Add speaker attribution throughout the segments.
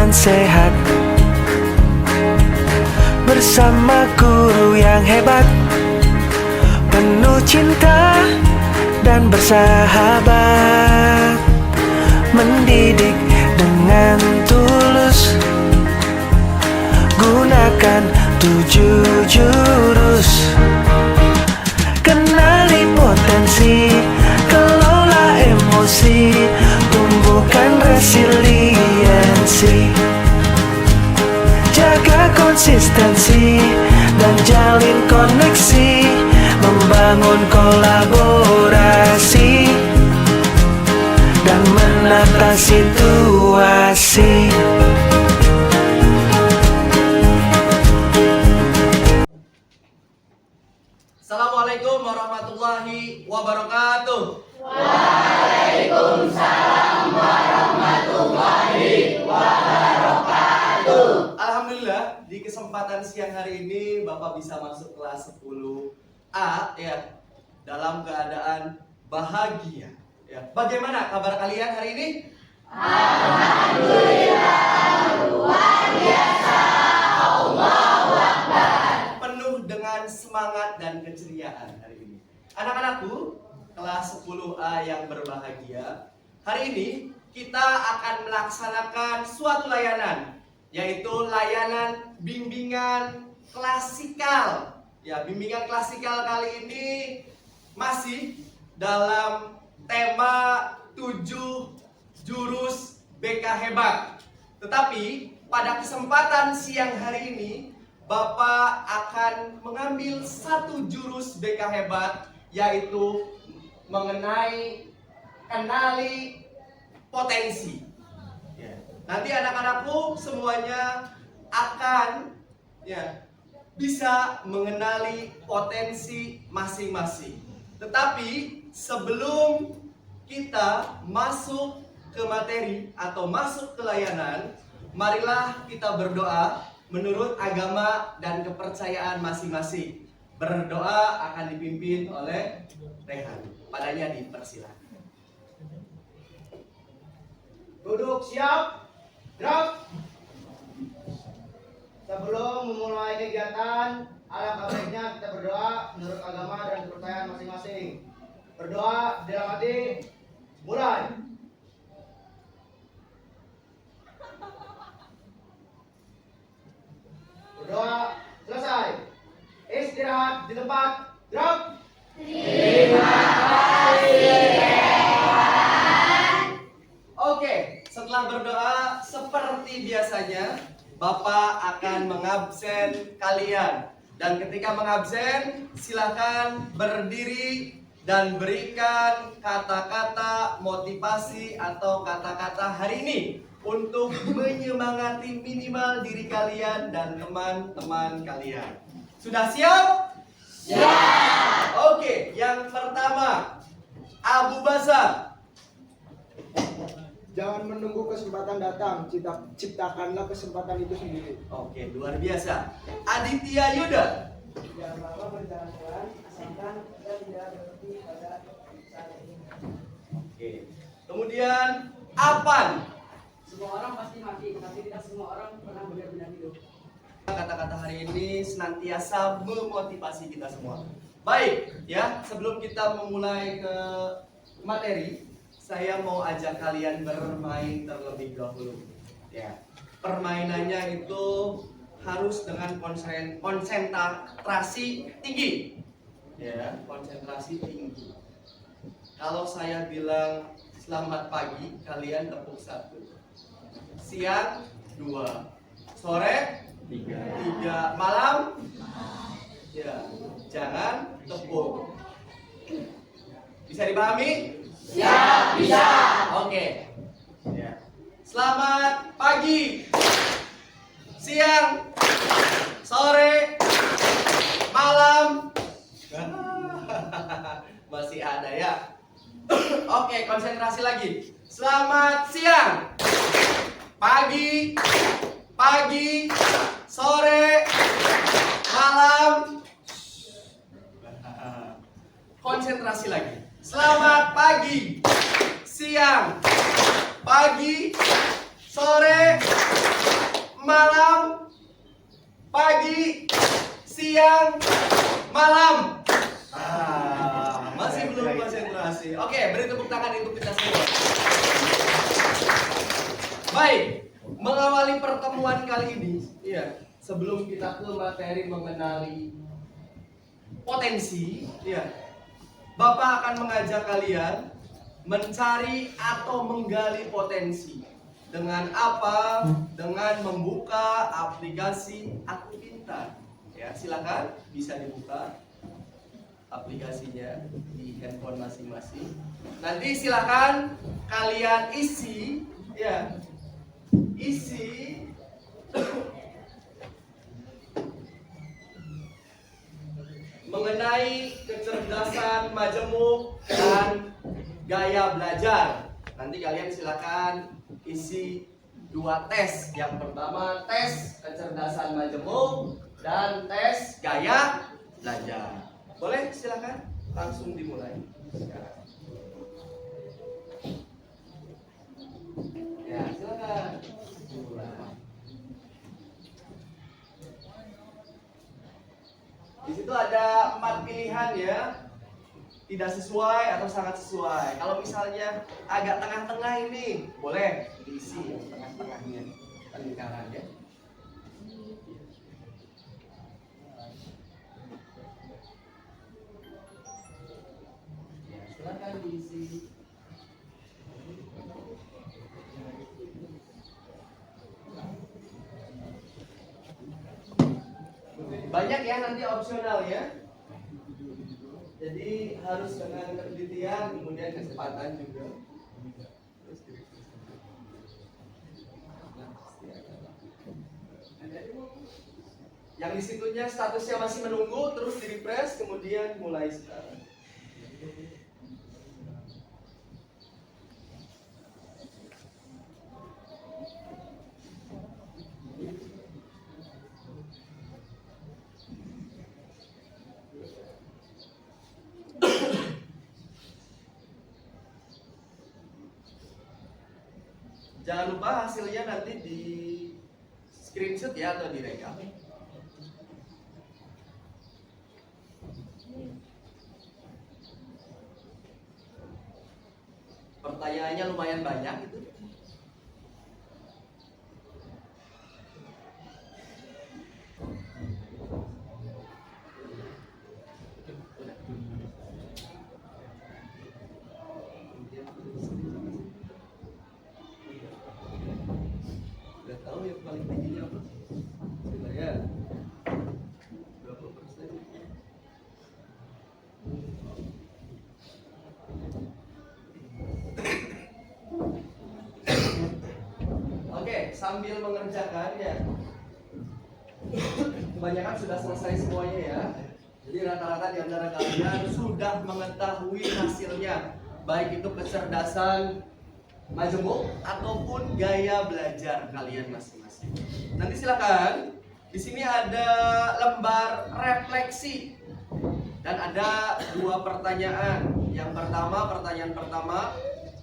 Speaker 1: dan sehat. Bersama guru yang hebat, penuh cinta dan bersahabat, mendidik dengan tulus. Gunakan 7 jurus. Kenali potensi, kelola emosi, tumbuhkan resiliensi. Jaga konsistensi dan jalin koneksi, membangun kolaborasi dan menata situasi.
Speaker 2: Assalamualaikum warahmatullahi wabarakatuh.
Speaker 3: Waalaikumsalam warahmatullahi wabarakatuh.
Speaker 2: Alhamdulillah, di kesempatan siang hari ini Bapak bisa masuk kelas 10A ya, dalam keadaan bahagia ya. Bagaimana kabar kalian hari ini?
Speaker 3: Alhamdulillah, luar biasa. Allahu Akbar.
Speaker 2: Penuh dengan semangat dan keceriaan hari ini. Anak-anakku, kelas 10A yang berbahagia, hari ini kita akan melaksanakan suatu layanan, yaitu layanan bimbingan klasikal. Ya, bimbingan klasikal kali ini masih dalam tema 7 jurus BK Hebat. Tetapi pada kesempatan siang hari ini Bapak akan mengambil satu jurus BK Hebat, yaitu mengenai kenali potensi. Ya. Nanti anak-anakku semuanya akan bisa mengenali potensi masing-masing. Tetapi sebelum kita masuk ke materi atau masuk ke layanan, marilah kita berdoa menurut agama dan kepercayaan masing-masing. Berdoa akan dipimpin oleh Rehan. Padanya dipersilakan.
Speaker 4: Duduk siap, gerak. Sebelum memulai kegiatan, alangkah baiknya kita berdoa menurut agama dan kepercayaan masing-masing. Berdoa dalam hati, mulai. Berdoa selesai. Istirahat di tempat, gerak.
Speaker 3: Terima kasih, Rehan.
Speaker 2: Oke, setelah berdoa seperti biasanya, Bapak akan mengabsen kalian. Dan ketika mengabsen, silakan berdiri dan berikan kata-kata motivasi atau kata-kata hari ini untuk menyemangati minimal diri kalian dan teman-teman kalian. Sudah siap?
Speaker 3: Siap.
Speaker 2: Oke, yang pertama, Abu Basar.
Speaker 4: Jangan menunggu kesempatan datang, ciptakanlah kesempatan itu sendiri.
Speaker 2: Oke, luar biasa. Aditya Yuda.
Speaker 4: Jangan lupa berjalan-jalan, asalkan kita tidak berhenti pada saat ini.
Speaker 2: Oke. Kemudian Apan.
Speaker 5: Semua orang pasti mati, tapi tidak semua orang pernah benar-benar hidup.
Speaker 2: Kata-kata hari ini senantiasa memotivasi kita semua. Baik, ya, sebelum kita memulai ke materi, saya mau ajak kalian bermain terlebih dahulu. Ya, permainannya itu harus dengan konsentrasi tinggi. Ya, konsentrasi tinggi. Kalau saya bilang selamat pagi, kalian tepuk 1. Siang 2. Sore 3. Malam ya, jangan tepuk. Bisa dipahami?
Speaker 3: Siap, bisa.
Speaker 2: Oke. Ya. Selamat pagi, siang, sore, malam. Masih ada ya. Oke, konsentrasi lagi. Selamat siang, pagi, sore, malam. Konsentrasi lagi. Selamat pagi, siang, pagi, sore, siang, malam. Masih belum konsentrasi. Oke, beri tepuk tangan untuk kita semua. Baik, mengawali pertemuan kali ini, sebelum kita ke materi mengenali potensi, Bapak akan mengajak kalian mencari atau menggali potensi. Dengan apa? Dengan membuka aplikasi Aku Pintar. Ya, silakan bisa dibuka aplikasinya di handphone masing-masing. Nanti silakan kalian isi mengenai kecerdasan majemuk dan gaya belajar. Nanti kalian silakan isi 2 tes. Yang pertama tes kecerdasan majemuk dan tes gaya belajar. Boleh silakan langsung dimulai sekarang. Ya, silakan dimulai. Di situ ada 4 pilihan ya. Tidak sesuai atau sangat sesuai. Kalau misalnya agak tengah-tengah ini, boleh diisi yang tengah-tengahnya, lingkaran ya. Silakan diisi. Banyak ya nanti opsional ya. Jadi harus dengan ketelitian, kemudian kecepatan juga. Yang disitunya statusnya masih menunggu, terus di refresh, kemudian mulai sekarang. Jangan lupa hasilnya nanti di screenshot ya atau direkam. Pertanyaannya lumayan banyak itu. Paling tingginya apa? Ya, 20%. Oke, sambil mengerjakan ya. Kebanyakan sudah selesai semuanya ya. Jadi rata-rata di antara kalian sudah mengetahui hasilnya, baik itu kecerdasan majemuk ataupun gaya belajar kalian masing-masing. Nanti silakan. Di sini ada lembar refleksi dan ada 2 pertanyaan. Yang pertama, pertanyaan pertama,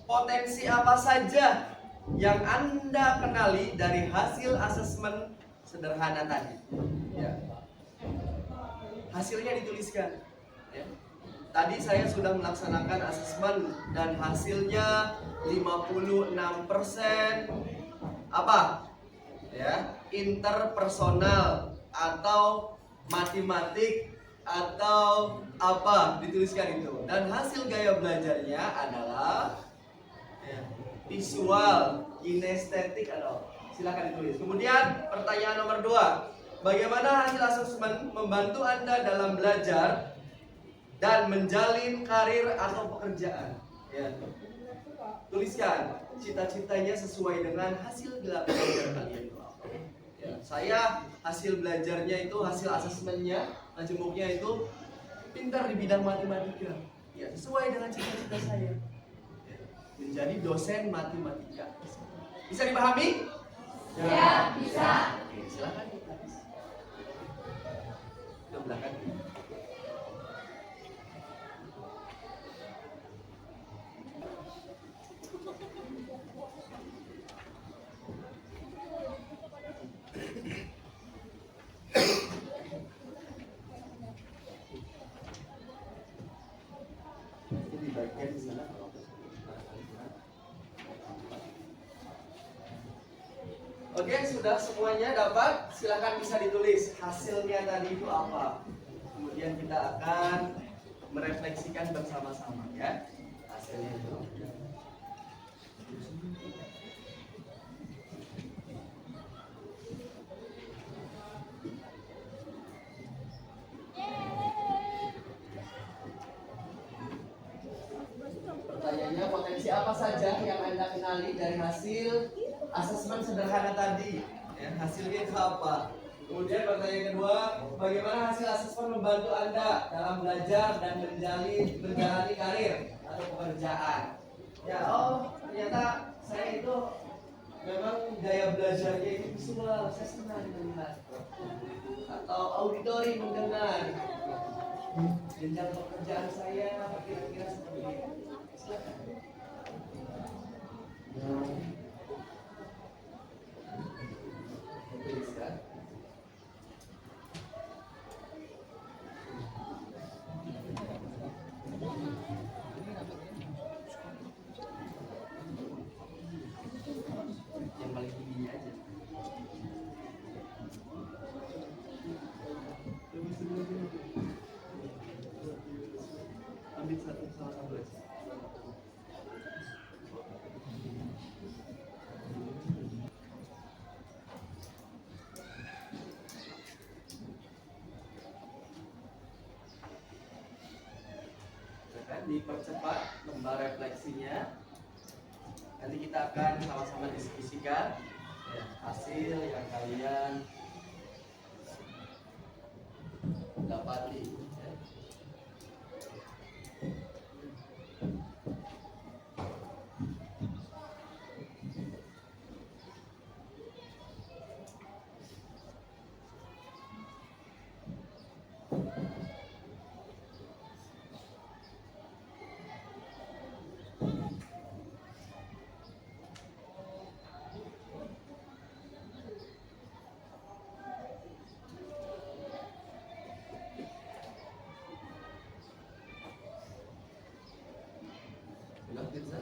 Speaker 2: potensi apa saja yang Anda kenali dari hasil asesmen sederhana tadi? Ya. Hasilnya dituliskan. Ya. Tadi saya sudah melaksanakan asesmen dan hasilnya 56% apa? Ya, interpersonal atau matematik atau apa, dituliskan itu. Dan hasil gaya belajarnya adalah ya, visual, kinestetik atau silakan ditulis. Kemudian pertanyaan nomor 2, bagaimana hasil asesmen membantu Anda dalam belajar dan menjalin karir atau pekerjaan? Ya. Tuliskan cita-citanya sesuai dengan hasil belajar kalian itu apa. Ya, saya hasil belajarnya itu, hasil asesmennya, majemuknya itu pintar di bidang matematika. Ya, sesuai dengan cita-cita saya. Ya, menjadi dosen matematika. Bisa dipahami?
Speaker 3: Ya, bisa.
Speaker 2: Oke, silakan kita ke belakang. Oke, sudah semuanya dapat. Silakan bisa ditulis hasilnya tadi itu apa. Kemudian kita akan merefleksikan bersama-sama ya hasilnya itu. Pertanyaannya, potensi apa saja yang Anda kenali dari hasil asesmen sederhana tadi? Ya, hasilnya itu apa? Kemudian pertanyaan kedua, bagaimana hasil asesmen membantu Anda dalam belajar dan menjalani karir atau pekerjaan? Ya, oh ternyata saya itu memang gaya belajarnya itu visual, saya senang melihat. Atau auditori mendengar. Jenjang pekerjaan saya kira-kira seperti itu. Silakan. Tuliskan. Yang paling tinggi aja. Ambil salah satu aja. Akan dipercepat lembar refleksinya. Nanti kita akan sama-sama diskusikan ya, hasil yang kalian dapati. Ya. Sudah bisa?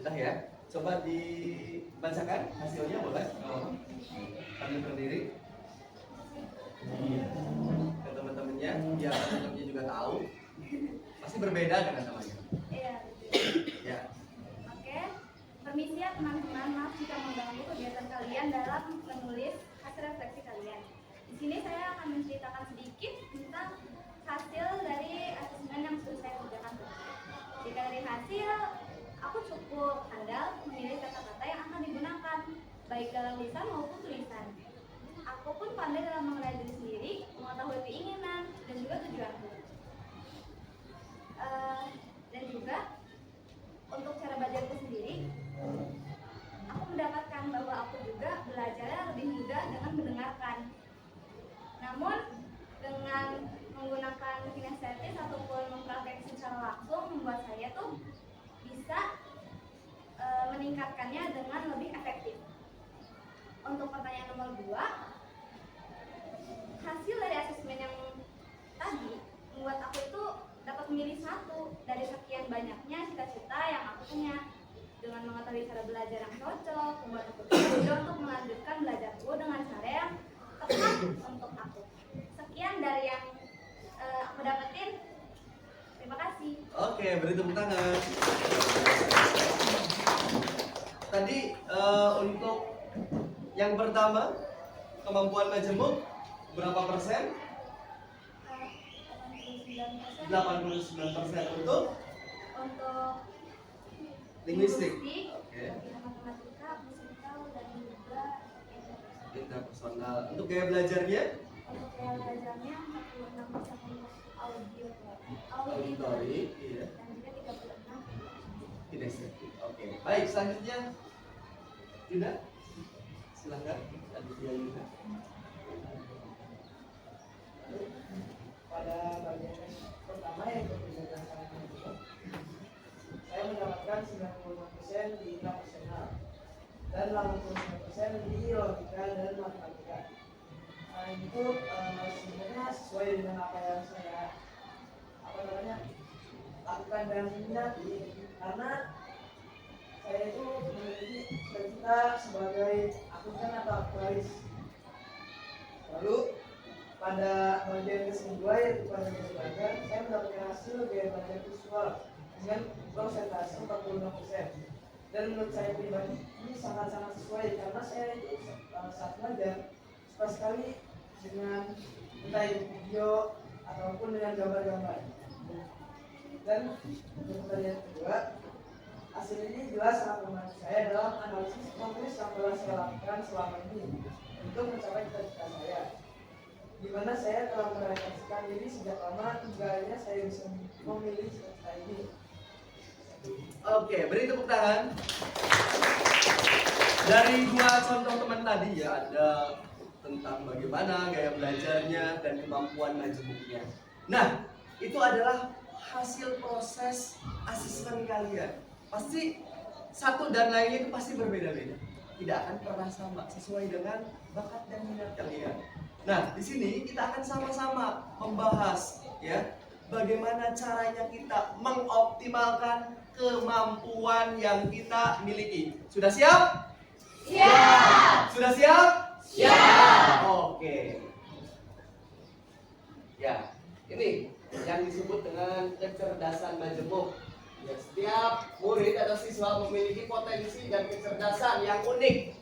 Speaker 2: Sudah ya. Coba dibacakan hasilnya boleh? Sambil berdiri. Ke teman-temannya, biar teman-temannya juga tahu. Pasti berbeda dengan namanya.
Speaker 3: Iya.
Speaker 2: Ya.
Speaker 3: Oke. Permisi ya teman-teman, maaf jika mengganggu kegiatan kalian dalam menulis hasil refleksi kalian. Di sini saya akan menceritakan sedikit tentang hasil dari asesmen yang sudah saya kerjakan. Jika dari hasil, aku cukup handal memilih kata-kata yang akan digunakan, baik dalam lisan maupun tulisan. Aku pun pandai dalam mengenal diri sendiri, mengetahui keinginan dan juga tujuanku. Dan juga untuk cara belajarku sendiri, aku mendapatkan bahwa aku juga belajarnya lebih mudah dengan mendengarkan. Namun dengan menggunakan kinestetis ataupun mempraktekkan secara langsung membuat saya tuh bisa meningkatkannya dengan lebih efektif. Untuk pertanyaan nomor 2, hasil dari asesmen yang tadi membuat aku itu dapat memilih satu dari sekian banyaknya cita-cita yang aku punya. Dengan mengetahui cara belajar yang cocok, membuat aku terbuka untuk melanjutkan belajarku dengan cara yang tepat untuk aku. Sekian dari yang aku dapetin. Terima kasih.
Speaker 2: Oke, beri tepuk tangan. Tadi untuk yang pertama kemampuan majemuk berapa persen?
Speaker 3: 89%.
Speaker 2: 89% untuk
Speaker 3: Untuk
Speaker 2: linguistik.
Speaker 3: linguistik,
Speaker 2: Oke.
Speaker 3: matematika, musikal, dan juga
Speaker 2: Interpersonal. Untuk gaya belajarnya?
Speaker 3: untuk yang belajarnya 46% untuk
Speaker 2: Auditori, iya.
Speaker 3: dan juga 36
Speaker 2: Kinestetik. Oke. Baik, selanjutnya Yuda. Silakan. Aditya Yuda.
Speaker 5: Pada bagian pertama yang kecerdasan manusia, saya mendapatkan 95% di intrapersonal dan 89% di logika dan matematika. Selain itu sebenarnya sesuai dengan apa yang saya lakukan dan minati, karena saya itu memiliki cita-cita sebagai akuntan atau aktuaris. Lalu pada bagian kedua yaitu pada belajar, saya mendapatkan hasil gaya belajar visual dengan persentase 46%. Dan menurut saya pribadi ini sangat-sangat sesuai karena saya itu saat belajar suka sekali dengan entah itu video ataupun dengan gambar-gambar. Dan untuk bagian kedua, hasil ini jelas sangat membantu saya dalam analisis konkret yang telah saya lakukan selama ini untuk mencapai cita-cita saya, di mana saya telah merealisasikan diri sejak lama hingga akhirnya saya bisa memilih cita-cita ini.
Speaker 2: Oke, beri tepuk tangan. Dari dua contoh teman tadi ya, ada tentang bagaimana gaya belajarnya dan kemampuan majemuknya. Nah, itu adalah hasil proses asesmen kalian. Pasti satu dan lainnya itu pasti berbeda-beda. Tidak akan pernah sama sesuai dengan bakat dan minat kalian. Nah, di sini kita akan sama-sama membahas ya, bagaimana caranya kita mengoptimalkan kemampuan yang kita miliki. Sudah siap? Siap. Sudah siap? Siap. Oke. Ya, ini yang disebut dengan kecerdasan majemuk. Ya, setiap murid atau siswa memiliki potensi dan kecerdasan yang unik,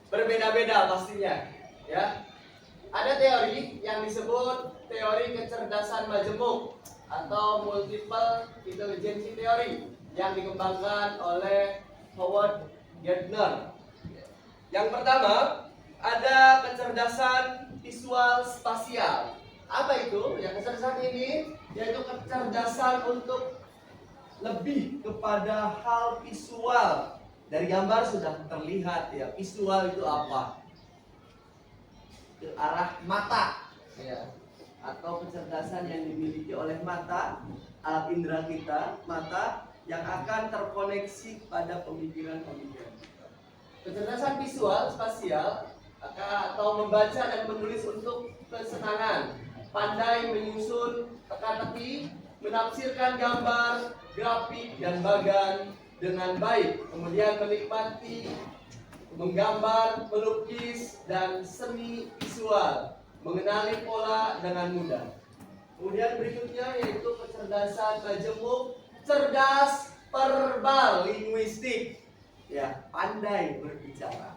Speaker 2: berbeda-beda pastinya. Ya, ada teori yang disebut teori kecerdasan majemuk atau multiple intelligence theory yang dikembangkan oleh Howard Gardner. Yang pertama, ada kecerdasan visual spasial. Apa itu? Ya, kecerdasan ini yaitu kecerdasan untuk lebih kepada hal visual. Dari gambar sudah terlihat ya, visual itu apa? Ke arah mata ya, atau kecerdasan yang dimiliki oleh mata, alat indera kita, mata yang akan terkoneksi pada pemikiran-pemikiran. Kecerdasan visual spasial atau membaca dan menulis untuk kesenangan, pandai menyusun teka-teki, menafsirkan gambar, grafik dan bagan dengan baik, kemudian menikmati menggambar, melukis dan seni visual, mengenali pola dengan mudah. Kemudian berikutnya yaitu kecerdasan majemuk, cerdas verbal linguistik, ya, pandai berbicara,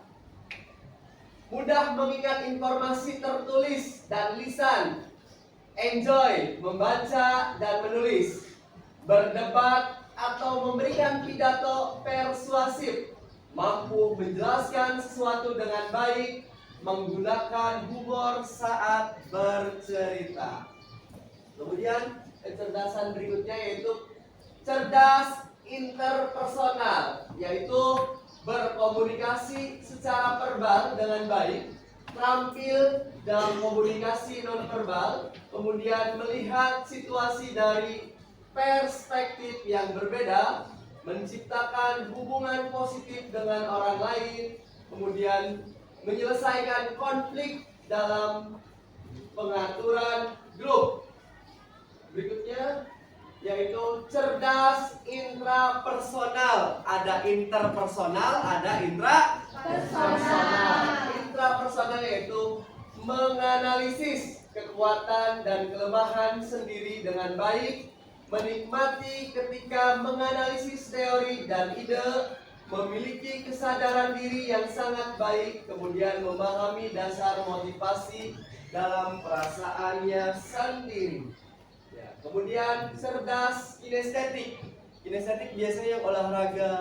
Speaker 2: mudah mengingat informasi tertulis dan lisan, enjoy membaca dan menulis, berdebat atau memberikan pidato persuasif, mampu menjelaskan sesuatu dengan baik, menggunakan humor saat bercerita. Kemudian kecerdasan berikutnya yaitu cerdas interpersonal, yaitu berkomunikasi secara verbal dengan baik, terampil dalam komunikasi nonverbal, kemudian melihat situasi dari perspektif yang berbeda, menciptakan hubungan positif dengan orang lain, kemudian menyelesaikan konflik dalam pengaturan grup. Berikutnya yaitu cerdas intrapersonal. Ada interpersonal, ada intrapersonal. Intrapersonal yaitu menganalisis kekuatan dan kelemahan sendiri dengan baik, menikmati ketika menganalisis teori dan ide, memiliki kesadaran diri yang sangat baik, kemudian memahami dasar motivasi dalam perasaannya sendiri. Ya, kemudian cerdas kinestetik. Kinestetik biasanya yang olahraga,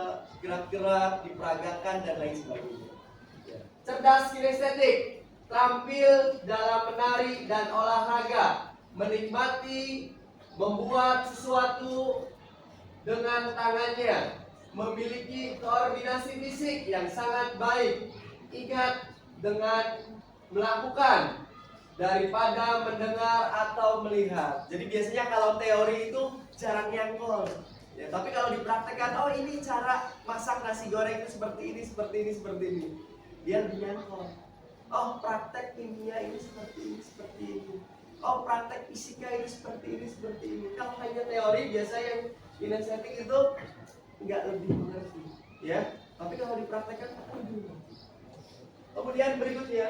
Speaker 2: gerak-gerak, diperagakan dan lain sebagainya. Ya. Cerdas kinestetik, terampil dalam menari dan olahraga, menikmati membuat sesuatu dengan tangannya, memiliki koordinasi fisik yang sangat baik. Ingat, dengan melakukan daripada mendengar atau melihat. Jadi biasanya kalau teori itu jarang nyangkol. Ya, tapi kalau dipraktekkan, oh ini cara masak nasi goreng itu seperti ini, seperti ini, seperti ini. Dia lebih nyangkol. Oh, praktek kimia ini seperti ini, seperti ini. Oh, praktek fisika ini seperti ini, seperti ini. Kalau hanya teori, biasa yang kinestetik itu nggak lebih mengerti, ya. Tapi kalau dipraktekkan akan lebih. Kemudian berikutnya,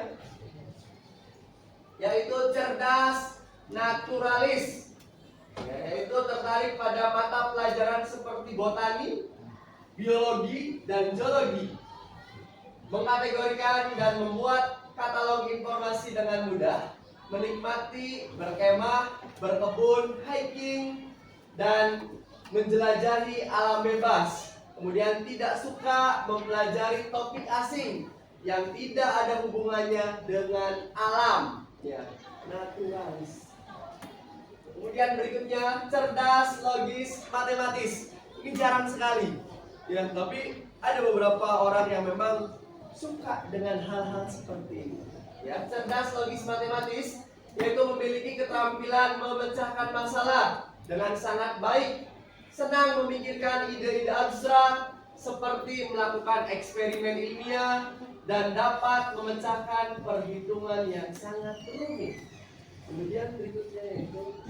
Speaker 2: yaitu cerdas naturalis, ya, yaitu tertarik pada mata pelajaran seperti botani, biologi, dan zoologi. Mengkategorikan dan membuat katalog informasi dengan mudah, menikmati berkemah, berkebun, hiking, dan menjelajahi alam bebas. Kemudian tidak suka mempelajari topik asing yang tidak ada hubungannya dengan alam, ya, naturalis. Kemudian berikutnya cerdas logis matematis. Ini jarang sekali, ya, tapi ada beberapa orang yang memang suka dengan hal-hal seperti ini. Ya, cerdas logis matematis yaitu memiliki keterampilan memecahkan masalah dengan sangat baik, senang memikirkan ide-ide abstrak seperti melakukan eksperimen ilmiah dan dapat memecahkan perhitungan yang sangat rumit. Kemudian berikutnya yaitu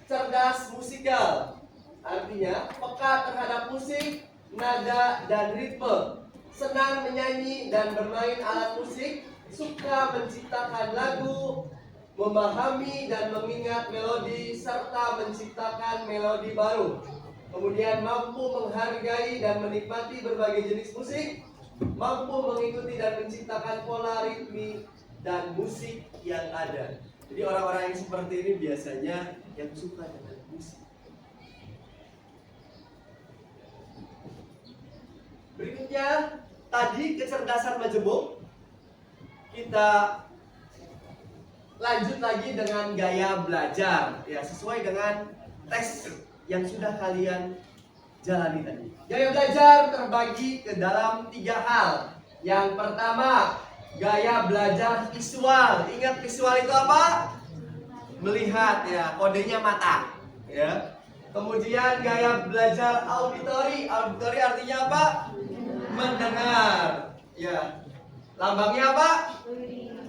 Speaker 2: cerdas musikal, artinya peka terhadap musik, nada, dan ritme, senang menyanyi dan bermain alat musik, suka menciptakan lagu, memahami dan mengingat melodi, serta menciptakan melodi baru. Kemudian mampu menghargai dan menikmati berbagai jenis musik, mampu mengikuti dan menciptakan pola ritmi dan musik yang ada. Jadi orang-orang yang seperti ini biasanya yang suka dengan musik. Berikutnya, tadi kecerdasan majemuk. Kita lanjut lagi dengan gaya belajar, ya, sesuai dengan tes yang sudah kalian jalani tadi. Gaya belajar terbagi ke dalam 3 hal. Yang pertama, gaya belajar visual. Ingat visual itu apa? Melihat, ya, kodenya mata, ya. Kemudian gaya belajar auditori. Auditori artinya apa? Mendengar, ya. Lambangnya apa?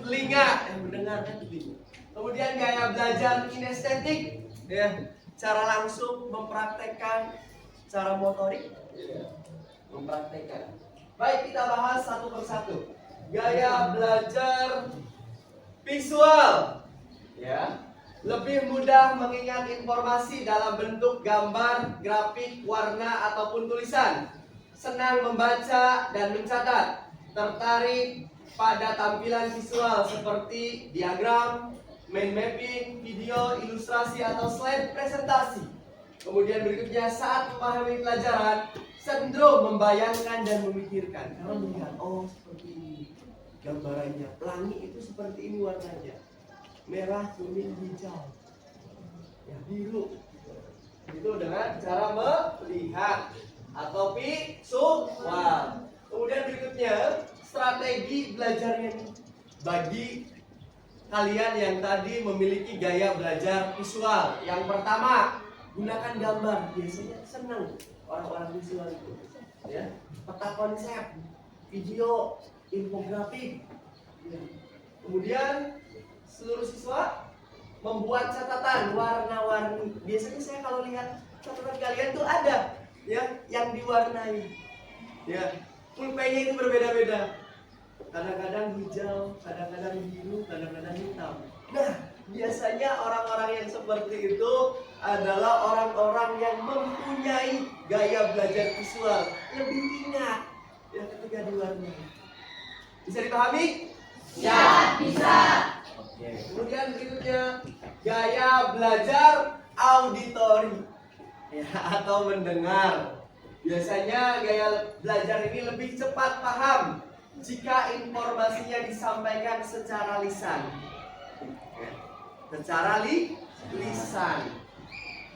Speaker 2: Telinga. Mendengar kan telinga. Kemudian gaya belajar kinestetik, ya, cara langsung mempraktekkan cara motorik, ya, mempraktekkan. Baik, kita bahas satu persatu. Gaya belajar visual, ya, lebih mudah mengingat informasi dalam bentuk gambar, grafik, warna, ataupun tulisan. Senang membaca dan mencatat, tertarik pada tampilan visual seperti diagram, mind mapping, video, ilustrasi, atau slide presentasi. Kemudian berikutnya, saat memahami pelajaran, cenderung membayangkan dan memikirkan. Karena melihat, oh seperti ini gambarannya, pelangi itu seperti ini warnanya, merah, kuning, hijau, ya, biru. Itu dengan cara melihat atau visual. Kemudian berikutnya, strategi belajarnya bagi kalian yang tadi memiliki gaya belajar visual. Yang pertama, gunakan gambar. Biasanya senang orang-orang visual itu, ya. Peta konsep, video, infografik, ya. Kemudian seluruh siswa membuat catatan warna-warni. Biasanya saya kalau lihat catatan kalian tuh ada, ya, yang diwarnai, ya. Pulpennya itu berbeda-beda. Kadang-kadang hijau, kadang-kadang biru, kadang-kadang hitam. Nah, Biasanya orang-orang yang seperti itu adalah orang-orang yang mempunyai gaya belajar visual lebih ingat ya ketika di luar negeri. Bisa dipahami?
Speaker 3: Ya, bisa.
Speaker 2: Oke. Kemudian berikutnya gaya belajar auditori ya, atau mendengar. Biasanya gaya belajar ini lebih cepat paham jika informasinya disampaikan secara lisan. Secara lisan.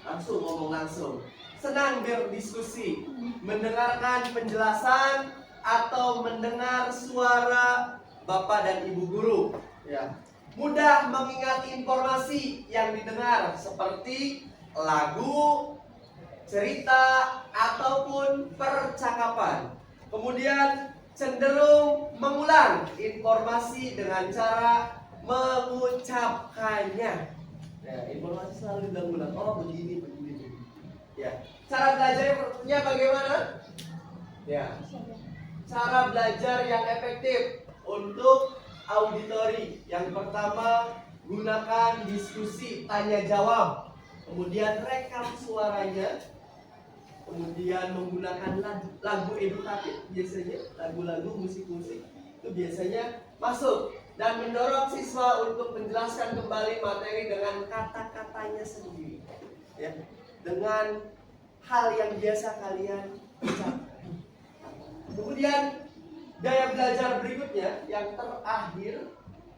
Speaker 2: Langsung ngomong langsung. Senang berdiskusi, mendengarkan penjelasan atau mendengar suara Bapak dan Ibu guru. Ya. Mudah mengingat informasi yang didengar seperti lagu, cerita, ataupun percakapan. Kemudian cenderung mengulang informasi dengan cara mengucapkannya. Ya, informasi selalu diulang-ulang. Oh, begini. Ya. Cara belajarnya bagaimana? Ya. Cara belajar yang efektif untuk auditori. Yang pertama, gunakan diskusi tanya jawab. Kemudian rekam suaranya. Kemudian menggunakan lagu edukatif, biasanya lagu-lagu musik-musik itu biasanya masuk, dan mendorong siswa untuk menjelaskan kembali materi dengan kata-katanya sendiri ya, dengan hal yang biasa kalian ucapkan. Kemudian gaya belajar berikutnya yang terakhir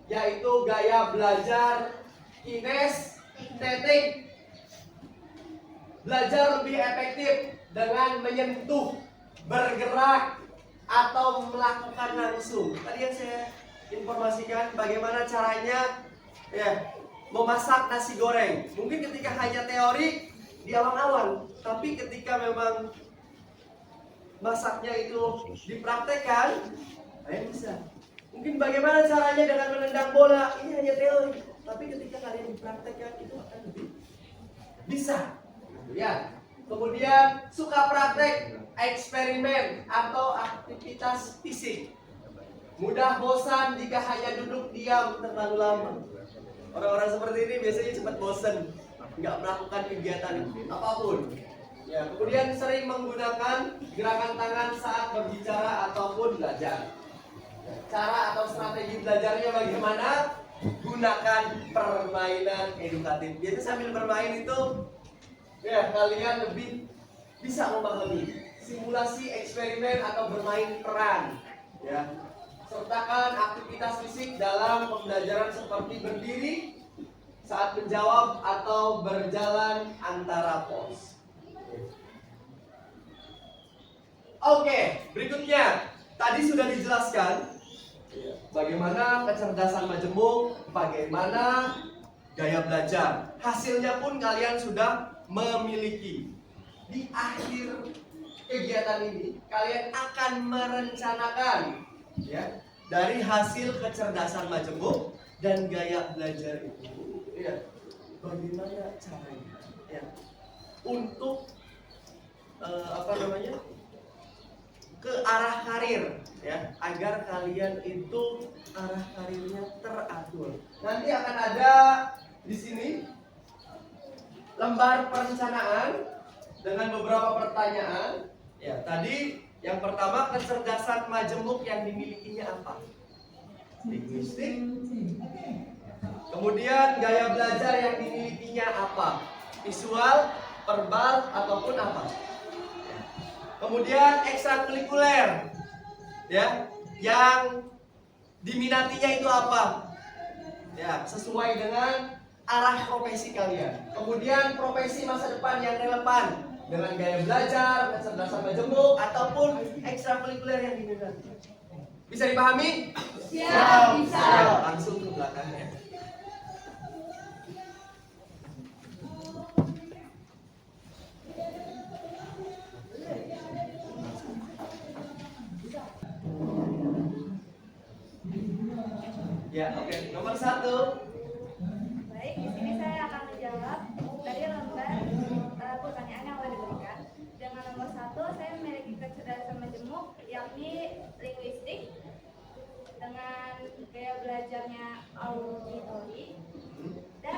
Speaker 2: yaitu gaya belajar kinestetik. Belajar lebih efektif dengan menyentuh, bergerak, atau melakukan langsung. Tadi yang saya informasikan bagaimana caranya ya memasak nasi goreng. Mungkin ketika hanya teori di awal-awal, tapi ketika memang masaknya itu dipraktekkan, kalian bisa. Mungkin bagaimana caranya dengan menendang bola, ini hanya teori, tapi ketika kalian dipraktekkan itu akan lebih bisa. Ya. Kemudian suka praktek, eksperimen atau aktivitas fisik. Mudah bosan jika hanya duduk diam terlalu lama. Orang-orang seperti ini biasanya cepat bosan, nggak melakukan kegiatan apapun. Ya, kemudian sering menggunakan gerakan tangan saat berbicara ataupun belajar. Cara atau strategi belajarnya bagaimana? Gunakan permainan edukatif. Biasanya sambil bermain itu ya kalian lebih bisa memahami. Simulasi, eksperimen atau bermain peran. Ya. Sertakan aktivitas fisik dalam pembelajaran seperti berdiri saat menjawab atau berjalan antara pos. Oke, berikutnya tadi sudah dijelaskan bagaimana kecerdasan majemuk, bagaimana gaya belajar. Hasilnya pun kalian sudah memiliki. Di akhir kegiatan ini kalian akan merencanakan ya dari hasil kecerdasan majemuk dan gaya belajar itu ya bagaimana caranya ya untuk ke arah karir ya, agar kalian itu arah karirnya teratur. Nanti akan ada di sini lembar perencanaan dengan beberapa pertanyaan. Ya, tadi yang pertama, kecerdasan majemuk yang dimilikinya apa? Linguistik. Kemudian gaya belajar yang dimilikinya apa? Visual, verbal, ataupun apa? Kemudian ekstrakurikuler, ya, yang diminatinya itu apa? Ya, sesuai dengan arah profesi kalian. Kemudian profesi masa depan yang relevan dengan gaya belajar, kecerdasan majemuk, ataupun ekstrakurikuler yang diminati. Bisa dipahami?
Speaker 3: Ya, bisa.
Speaker 2: Langsung ke belakangnya. Ya, oke. Nomor 1.
Speaker 3: Baik, di sini saya akan menjawab dari lembar pertanyaan yang telah diberikan. Dengan nomor 1, saya memiliki kecerdasan majemuk, yakni linguistik, dengan gaya belajarnya auditori, dan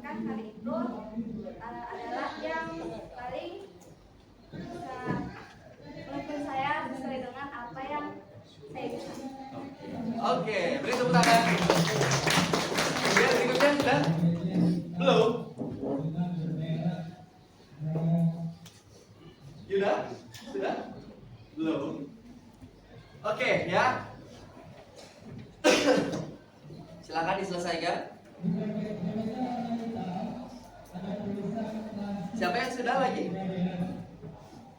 Speaker 3: lakukan kali itu adalah yang paling bisa menurut saya sesuai dengan apa yang saya bisa.
Speaker 2: Oke, beri tepuk tangan. Kemudian berikutnya sudah? Belum? Sudah? Sudah? Belum? Oke, ya. Silakan diselesaikan. Siapa yang sudah lagi?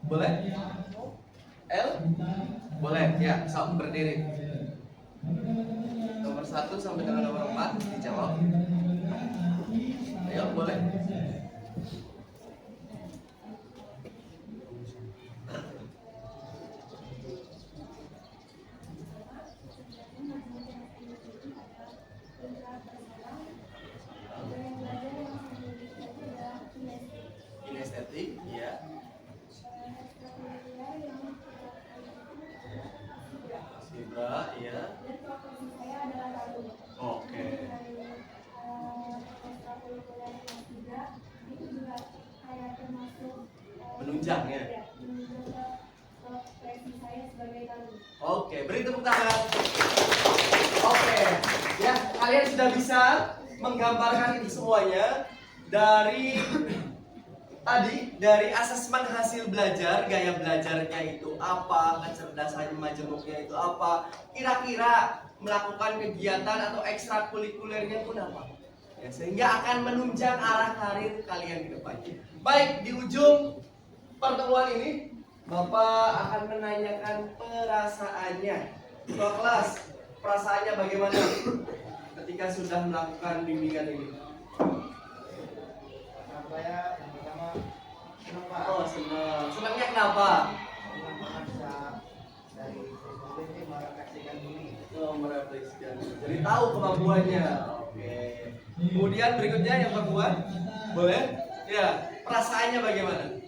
Speaker 2: Boleh? L? Boleh, ya, sok berdiri. Nomor 1 sampai dengan nomor 4 dijawab. Ayo, boleh. Kinestetik, ya. Fibra, ya. Oke. Menunjang ya. Oke, beri tepuk tangan. Oke, ya kalian sudah bisa menggambarkan itu semuanya dari tadi dari asesmen hasil belajar, gaya belajarnya itu apa, kecerdasan majemuknya itu apa, kira-kira melakukan kegiatan atau ekstrakurikulernya pun apa, ya, sehingga akan menunjang arah karir kalian ke depannya. Baik, di ujung pertemuan ini Bapak akan menanyakan perasaannya. Ketua kelas, perasaannya bagaimana ketika sudah melakukan bimbingan ini?
Speaker 4: Saya yang pertama senang Pak.
Speaker 2: Oh, senang. Senangnya kenapa?
Speaker 4: Senang banget bisa dari Facebook ini merefleksikan diri.
Speaker 2: Oh, merefleksikan. Jadi tahu kemampuannya. Oke. Kemudian berikutnya yang perempuan, boleh? Ya, perasaannya bagaimana?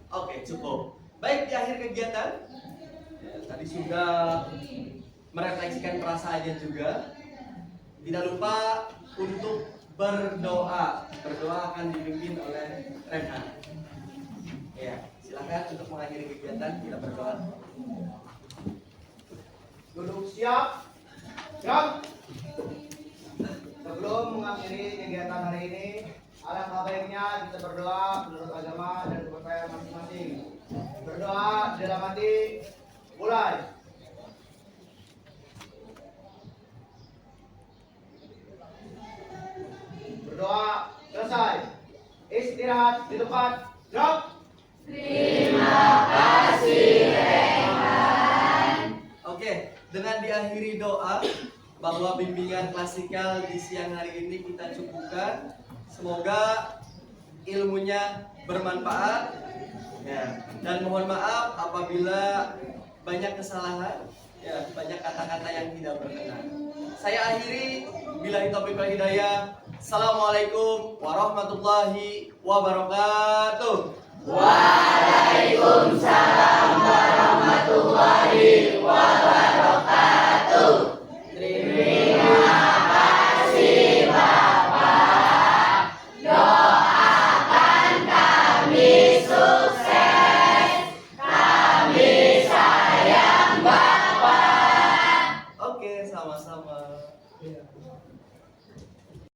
Speaker 2: Oke, cukup. Baik, di akhir kegiatan ya, tadi sudah merefleksikan perasaannya juga. Tidak lupa untuk berdoa. Berdoa akan dipimpin oleh Renhan. Ya, silakan untuk mengakhiri kegiatan kita berdoa.
Speaker 4: Duduk siap. Siap. Sebelum mengakhiri kegiatan hari ini, alangkah baiknya kita berdoa menurut agama dan kepercayaan masing-masing. Berdoa dalam hati, mulai. Berdoa selesai. Istirahat di tempat. Drop.
Speaker 2: Oke, dengan diakhiri doa bahwa bimbingan klasikal di siang hari ini kita cukupkan. Semoga ilmunya bermanfaat. Ya, dan mohon maaf apabila banyak kesalahan, ya, banyak kata-kata yang tidak berkenan. Saya akhiri, billahi taufiq wal hidayah. Assalamualaikum warahmatullahi wabarakatuh.
Speaker 6: Waalaikumsalam.